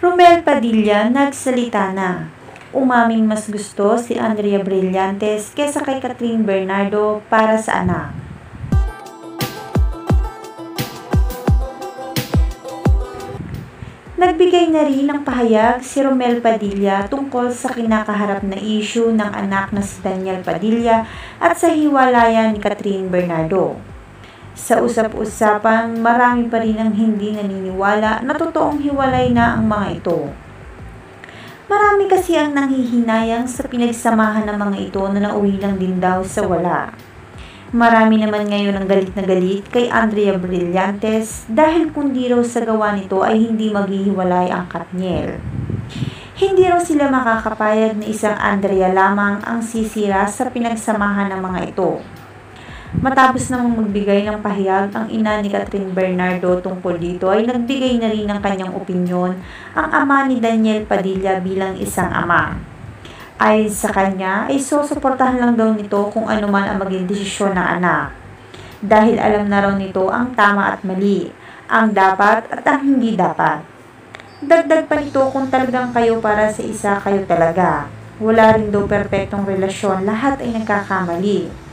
Romel Padilla nagsalita na. Umaming mas gusto si Andrea Brillantes kesa kay Catherine Bernardo para sa anak. Nagbigay na rin ng pahayag si Romel Padilla tungkol sa kinakaharap na issue ng anak na si Daniel Padilla at sa hiwalayan ni Catherine Bernardo. Sa usap-usapan, marami pa rin ang hindi naniniwala na totoong hiwalay na ang mga ito. Marami kasi ang nanghihinayang sa pinagsamahan ng mga ito na nauwi lang din daw sa wala. Marami naman ngayon ang galit na galit kay Andrea Brillantes dahil kundi raw sa gawa nito ay hindi maghihiwalay ang Katniel. Hindi raw sila makakapayag na isang Andrea lamang ang sisira sa pinagsamahan ng mga ito. Matapos namang magbigay ng pahayag ang ina ni Catherine Bernardo tungkol dito ay nagbigay na rin ng kanyang opinyon ang ama ni Daniel Padilla bilang isang ama. Ayon sa kanya ay susuportahan lang daw nito kung ano man ang maging desisyon ng anak. Dahil alam na raw nito ang tama at mali, ang dapat at ang hindi dapat. Dagdag pa nito kung talagang kayo para sa isa kayo talaga. Wala rin daw perpektong relasyon, lahat ay nagkakamali.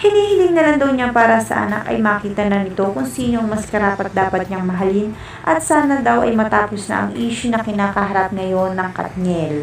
Hinihiling na lang daw niya para sa anak ay makita na nito kung sino ang mas karapat dapat niyang mahalin at sana daw ay matapos na ang issue na kinakaharap ngayon ng Katniel.